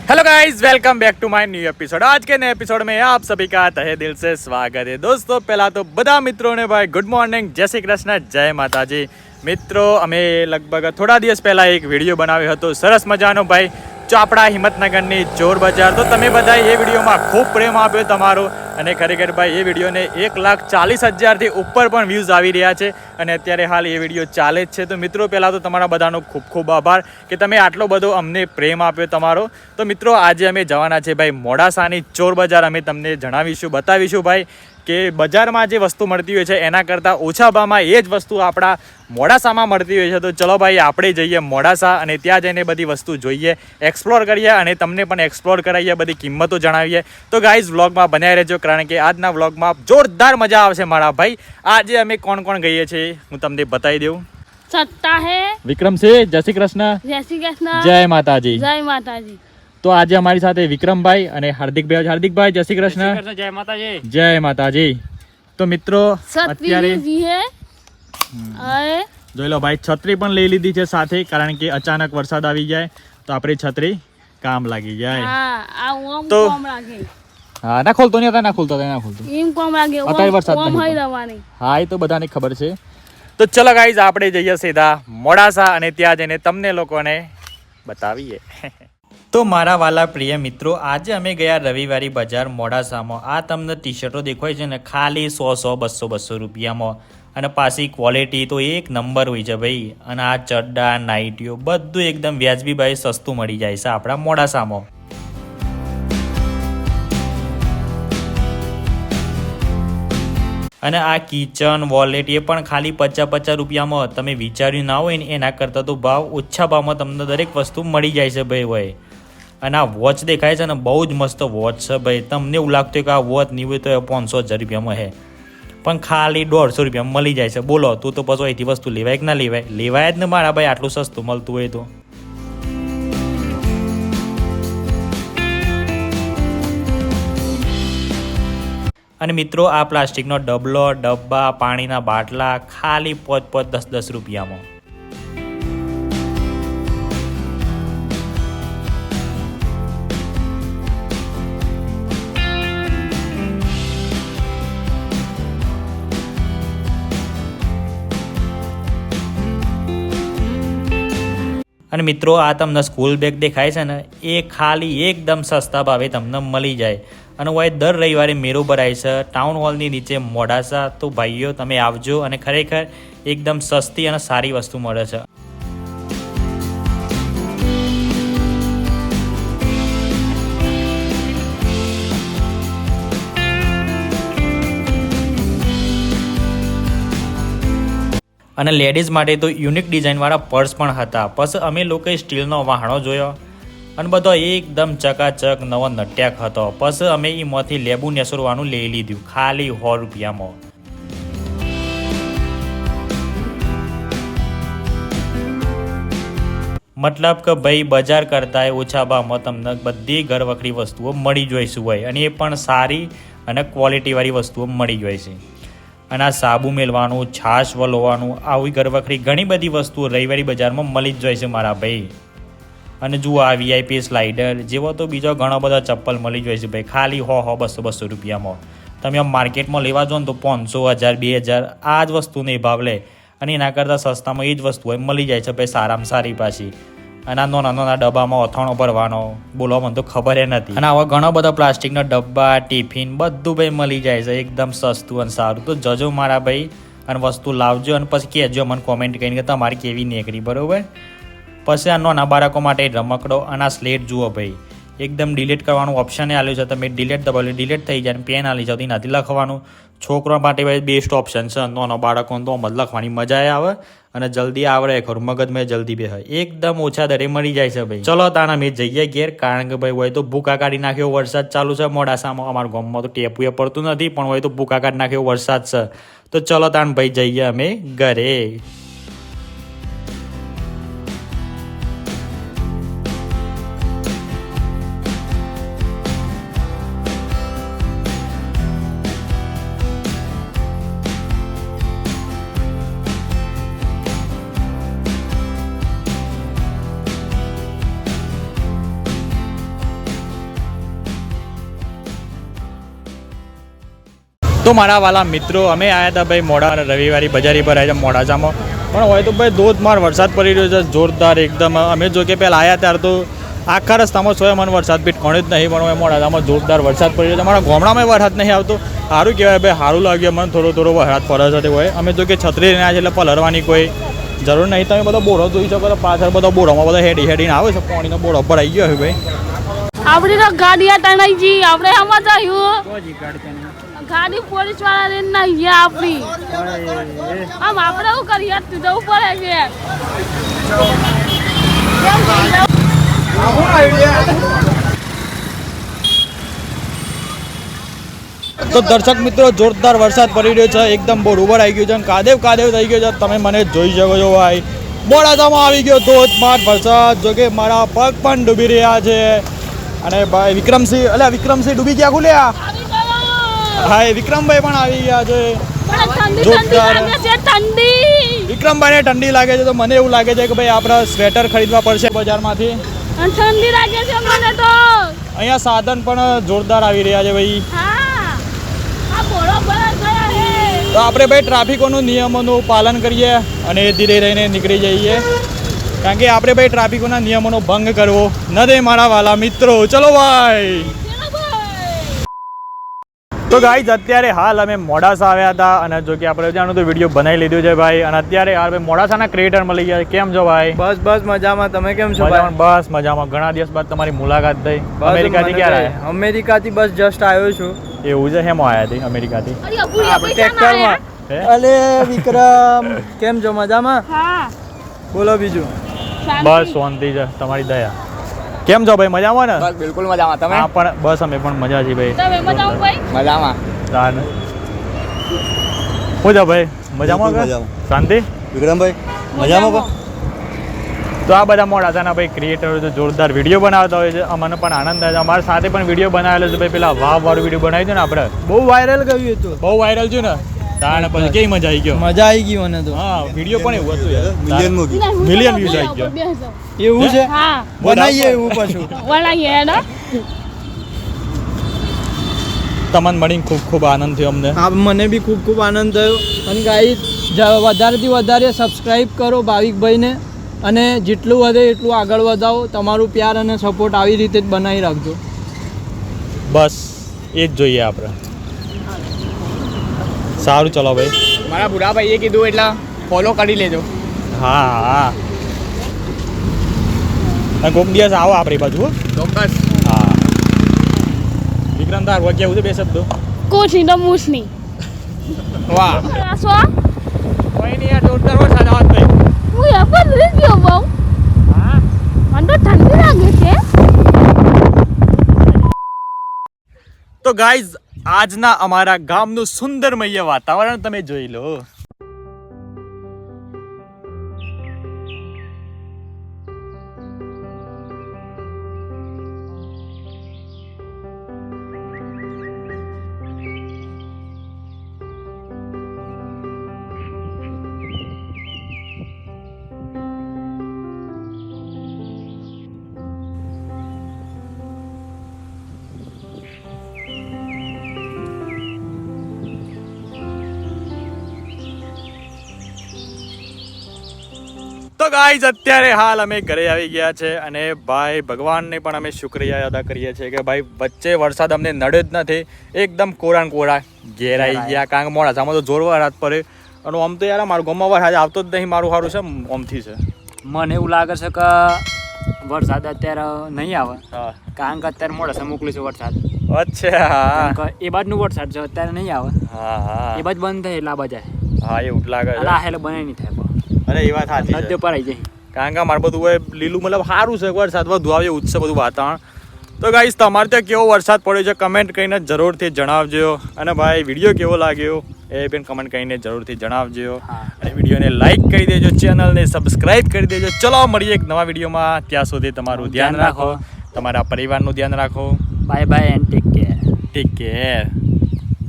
Hello guys, welcome back to my new episode. आज के नए एपिसोड में आप सभी का तहे दिल से स्वागत है। दोस्तों पहला तो બધા મિત્રોને ભાઈ ગુડ મોર્નિંગ, જય શ્રી કૃષ્ણ, જય માતાજી। મિત્રો અમે લગભગ થોડા દિવસ પહેલા એક વિડીયો બનાવ્યો હતો સરસ મજાનો ભાઈ ચોપડા હિંમતનગરની ચોર બજાર। તો તમે બધા એ વિડીયોમાં ખૂબ પ્રેમ આપ્યો તમારો અને ખરેખર ભાઈ એ વિડીયોને 1,40,000થી ઉપર પણ વ્યૂઝ આવી રહ્યા છે અને અત્યારે હાલ એ વિડીયો ચાલે જ છે। તો મિત્રો પહેલાં તો તમારા બધાનો ખૂબ ખૂબ આભાર કે તમે આટલો બધો અમને પ્રેમ આપ્યો તમારો। તો મિત્રો આજે અમે જવાના છે ભાઈ મોડાસાની ચોર બજાર। અમે તમને જણાવીશું, બતાવીશું ભાઈ કે બજારમાં જે વસ્તુ મળતી હોય છે એના કરતાં ઓછા ભાવમાં એ જ વસ્તુ આપણા મોડાસામાં મળતી હોય છે। તો ચલો ભાઈ આપણે જઈએ મોડાસા અને ત્યાં જઈને બધી વસ્તુ જોઈએ, એક્સપ્લોર કરીએ અને તમને પણ એક્સપ્લોર કરાવીએ, બધી કિંમતો જણાવીએ। તો ગાઈઝ વ્લોગમાં બનાવી રહેજો કારણ કે આજના વ્લોગમાં જોરદાર મજા આવશે મારા ભાઈ। આજે અમે કોણ કોણ ગઈએ છીએ હું તમને બતાવી દઉં। સત્તા હે વિક્રમ છે, જય શ્રી કૃષ્ણ, જય શ્રી કૃષ્ણ, જય માતાજી, જય માતાજી। તો આજે અમારી સાથે વિક્રમભાઈ અને હાર્દિકભાઈ। હાર્દિકભાઈ જય શ્રી કૃષ્ણ, જય માતાજી, જય માતાજી। તો મિત્રો અત્યારે જોઈ લો ભાઈ છત્રી પણ લઈ લીધી છે સાથે કારણ કે અચાનક વરસાદ આવી જાય તો આપણી છત્રી કામ લાગી જાય। તો હા ના ખોલતો નહીં, ના ખોલતો અત્યારે વરસાદ નહીં। હા એ તો બધાને ખબર છે। તો ચલો ગાઈઝ આપણે જઈએ સીધા મોડાસા અને ત્યાં જઈને તમને લોકોને બતાવીએ। તો મારા વાલા પ્રિય મિત્રો, આજે અમે ગયા રવિવારી બજાર મોડાસામાં। આ તમને ટી શર્ટો દેખાય છે ને ખાલી 100, 200 રૂપિયામાં અને પાછી ક્વોલિટી તો એક નંબર હોય છે ભાઈ। અને આ ચડ્ડા, નાઇટીઓ બધું એકદમ વ્યાજબી ભાઈ સસ્તું મળી જાય છે આપણા મોડાસામાં। અને આ કિચન વોલેટ એ પણ ખાલી 50 રૂપિયામાં તમે વિચાર્યું ના હોય ને એના કરતાં તો ભાવ ઓછા ભાવમાં તમને દરેક વસ્તુ મળી જાય છે ભાઈ હોય। અને આ વોચ દેખાય છે ને બહુ જ મસ્ત વોચ છે ભાઈ। તમને એવું લાગતું કે આ વોચ નહીં હોય તો 500,000 રૂપિયામાં હે પણ ખાલી 150 રૂપિયામાં મળી જાય છે। બોલો તું તો પછી અહીંથી વસ્તુ લેવાય કે ના લેવાય? લેવાય જ ને મારા ભાઈ, આટલું સસ્તું મળતું હોય તો। અને મિત્રો આ પ્લાસ્ટિકનો ડબલો, ડબ્બા, પાણીના બાટલા ખાલી 5, 10 રૂપિયામાં। અને મિત્રો આ તમને સ્કૂલ બેગ દેખાય છે ને એ ખાલી એકદમ સસ્તા ભાવે તમને મળી જાય। અને હોય દર રવિવારે મેળો ભરાય છે ટાઉન હોલની નીચે મોડાસા। તો ભાઈઓ તમે આવજો અને ખરેખર એકદમ સસ્તી અને સારી વસ્તુ મળે છે। અને લેડીઝ માટે તો યુનિક ડિઝાઇનવાળા પર્સ પણ હતા। પછી અમે લોકોએ સ્ટીલનો વાહણો જોયો અને બધો એકદમ ચકાચક નવો નટ્યાક હતો। પછી અમે એમાંથી લેબુ નેસરવાનું લઈ લીધું ખાલી 100 રૂપિયામાં। મતલબ કે ભાઈ બજાર કરતાં ઓછા ભાવમાં તમને બધી ઘરવખરી વસ્તુઓ મળી જોઈશું હોય અને એ પણ સારી અને ક્વોલિટીવાળી વસ્તુઓ મળી જોઈ છે। અને આ સાબુ મેળવાનું, છાશ વલોવાનું, આવી ઘરવખરી ઘણી બધી વસ્તુઓ રવિવારી બજારમાં મળી જ જાય છે મારા ભાઈ। અને જુઓ આ VIP સ્લાઇડર જેવો તો બીજો ઘણો બધા ચપ્પલ મળી જાય છે ભાઈ ખાલી 100, 200 રૂપિયામાં। તમે આમ માર્કેટમાં લેવા જાઓ ને તો 500, 1000, 2000 આ જ વસ્તુને ભાવ લે અને એના કરતાં સસ્તામાં એ જ વસ્તુઓ મળી જાય છે ભાઈ સારામાં સારી પાછી। અને આ નાના ડબ્બામાં અથાણો ભરવાનો, બોલો મને તો ખબર નથી। અને આવા ઘણા બધા પ્લાસ્ટિકના ડબ્બા, ટિફિન બધું ભાઈ મળી જાય છે એકદમ સસ્તું અને સારું। તો જજો મારા ભાઈ અને વસ્તુ લાવજો અને પછી કહેજો મને કોમેન્ટ કરીને કે તમારી કેવી નીકળી, બરાબર? પછી આ નાના બાળકો માટે રમકડો અને આ સ્લેટ જુઓ ભાઈ એકદમ ડિલીટ કરવાનું ઓપ્શન આપ્યું છે। તમે ડિલીટ દબાવો ડિલીટ થઈ જાય, પેન આલી જાવ એનાથી લખવાનું। છોકરા માટે ભાઈ બેસ્ટ ઓપ્શન છે। નાના બાળકોને તો આમ જ લખવાની મજા આવે અને જલ્દી આવડે ખરું, મગજમાં જલ્દી બે એકદમ ઓછા દરે મળી જાય છે ભાઈ। ચલો તાના મેં જઈએ ઘેર કારણ કે ભાઈ હોય તો ભૂકા કાઢી નાખ્યો વરસાદ ચાલુ છે મોડાસામાં। અમારા ગામમાં તો ટેપુએ પડતું નથી પણ હોય તો ભૂકા કાઢી નાખ્યો વરસાદ છે। તો ચલો તાન ભાઈ જઈએ અમે ઘરે। તો મારા વાલા મિત્રો અમે આવ્યા હતા ભાઈ મોડા રવિવારી બજારી પર આવ્યા મોડાસામાં પણ હોય તો ભાઈ ધોધમાર વરસાદ પડી રહ્યો છે જોરદાર એકદમ. અમે જો કે પહેલાં આવ્યા ત્યારે તો આખા રસ્તામાં સોય મને વરસાદ બી કોણ જ નહીં પણ હવે મોડાસામાં જોરદાર વરસાદ પડી રહ્યો છે. અમારા ગામડામાં વરસાદ નહીં આવતો સારું કહેવાય ભાઈ, સારું લાગ્યું મને થોડો વરસાદ પડે છે તે હોય. અમે જો કે છત્રી લઈને આવ્યા છે એટલે પલરવાની કોઈ જરૂર નહીં. તમે બધો બોરો જોઈ શકો તો પાછળ બધો બોરોમાં બધા હેડીને આવે છે, પાણીનો બોરો પર આવી ગયો ભાઈ. આપણી તો ગાડી તણાઈ જી આપણે આમાં જયું ગાડી પોલીસ વાળા લઈને ના ગયા આપણી આમ આપણે શું કરીએ જવું પડે છે. તો દર્શક મિત્રો જોરદાર વરસાદ પડી રહ્યો છે, એકદમ બરોબર આવી ગયું છે, કાદેવ થઈ ગયો છે. તમે મને જોઈ શકો છો ભાઈ, મોડાસામાં આવી ગયો ધોધમાર વરસાદ. જો કે મારા પગ પણ ડૂબી રહ્યા છે અને ભાઈ વિક્રમસિંહ ડૂબી ગયા ખુલ્યા. હા વિક્રમભાઈ પણ આવી ગયા છે. વિક્રમભાઈને ઠંડી લાગે છે તો મને એવું લાગે છે કે ભાઈ આપણે સ્વેટર ખરીદવા પડશે બજારમાંથી. ઠંડી લાગે છે મને તો. અહીંયા સાધન પણ જોરદાર આવી રહ્યા છે ભાઈ. તો આપણે ભાઈ ટ્રાફિકોનું નિયમોનું પાલન કરીએ અને ધીરે રહીને નીકળી જઈએ, કારણ કે આપણે ભાઈ ટ્રાફિકોના નિયમોનો ભંગ કરવો ન દે મારા વાલા મિત્રો. ચલો ભાઈ. તો ગાઈઝ અત્યારે હાલ અમે મોડાસા આવ્યા હતા અને જો કે આપણે જાણું તો વિડીયો બનાવી લીધું છે ભાઈ. અને અત્યારે યાર ભાઈ મોડાસાના ક્રિએટર મળી ગયા. કેમ છો ભાઈ? બસ મજામાં. તમે કેમ છો? બસ મજામાં. ઘણા દિવસ બાદ તમારી મુલાકાત થઈ. અમેરિકાથી ક્યારે આવ્યા? અમેરિકાથી બસ જસ્ટ આવ્યો છું. એવું છે? હેમાં આવ્યા હતી અમેરિકાથી? ટ્રેક્ટરમાં. અલે વિક્રમ કેમ છો? મજામાં? બોલો બીજું. બસ શાંતિ છે, તમારી દયા. કેમ છો ભાઈ? મજામાં ને? બસ બિલકુલ મજામાં. તમે? હા પણ બસ અમે પણ મજા છીએ ભાઈ. મજામાં. તાને શું છે ભાઈ? મજામાં કે શાંતિ? વિક્રમભાઈ મજામાં? તો આ બધા મોડાસાના ભાઈ ક્રિએટરો તો જોરદાર વિડીયો બનાવતા હોય છે. અમને પણ આનંદ થાય છે. અમારા સાથે પણ વિડીયો બનાવેલો છે ભાઈ. પેલા વાળું વિડીયો બનાવ્યું છે ને આપણે, બહુ વાયરલ ગયું હતું. બહુ વાયરલ છે ને તાણે પછી કેવી મજા આવી ગયો. મજા આવી ગઈ મને તો. હા વિડીયો પણ એવું હતું યાર, મિલિયન વ્યૂઝ આવી ગયો. એવું છે? હા બનાવીએ એવું પાછું. બનાવીએ ને. તમને મળીને ખૂબ આનંદ થયો અમને. હા મને બી ખૂબ આનંદ થયો. અને ગાઈસ વધારેથી વધારે સબસ્ક્રાઈબ કરો ભાવિકભાઈને અને જેટલું વધે એટલું આગળ વધાવો. તમારું પ્યાર અને સપોર્ટ આવી રીતે જ બનાવી રાખજો. બસ એ જ જોઈએ આપણે. સારું ચલો ભાઈ. મારા બુઢા ભાઈએ કીધું એટલે ફોલો કરી લેજો. હા કોઈક દિવસ આવો આપણી બાજુ. ચોક્કસ. હા વિક્રમ તાર વાગ્યા એવું છે બે શબ્દો. કુછ નહીં તો મૂછ નહીં. વાહ. કોઈ નહીં યાર, જોરદાર વરસાદ આવત ભાઈ. હું એ પણ રહી ગયો બહુ. હા મને તો ઠંડી લાગે છે. તો ગાઈઝ આજના અમારા ગામનું સુંદરમય વાતાવરણ તમે જોઈ લો. તો ગાઈઝ અત્યારે હાલ અમે ઘરે આવી ગયા છે અને ભાઈ ભગવાનને પણ અમે શુક્રિયા અદા કરીએ છીએ કે ભાઈ વચ્ચે વરસાદ અમને નડ્યો જ નથી. એકદમ કોરા ઘેર આવી ગયા, કારણ કે મોડાસામાં તો જોર વરસાદ પડે અને આમ તો યાર મારું ગામમાં વરસાદ આવતો જ નહીં. મારું સારું છે આમથી છે. મને એવું લાગે છે કે વરસાદ અત્યારે નહીં આવે, હા કારણ કે અત્યારે મોડાસા મોકલ્યું છે વરસાદ. અચ્છા કારણ કે એ બાજુનું વરસાદ છે અત્યારે નહીં આવે. હા એ બાજુ બંધ થાય એટલે આ બાજુ હા એવું જ લાગે છે. આ હેલે બને નહીં થાય. અરે એ વાત સાચી નદીઓ પર આવી જાય, કારણ કે અમારે બધું હોય લીલું મતલબ સારું છે, વરસાદ વધુ આવે એવું છે બધું વાતાવરણ. તો ગાઈસ તમારે ત્યાં કેવો વરસાદ પડ્યો છે કમેન્ટ કરીને જરૂરથી જણાવજો. અને ભાઈ વિડીયો કેવો લાગ્યો એ પણ કમેન્ટ કરીને જરૂરથી જણાવજો. અને વિડીયોને લાઈક કરી દેજો, ચેનલને સબસ્ક્રાઈબ કરી દેજો. ચલો મળીએ એક નવા વિડીયોમાં. ત્યાં સુધી તમારું ધ્યાન રાખો, તમારા પરિવારનું ધ્યાન રાખો. Bye bye and take care. Take care.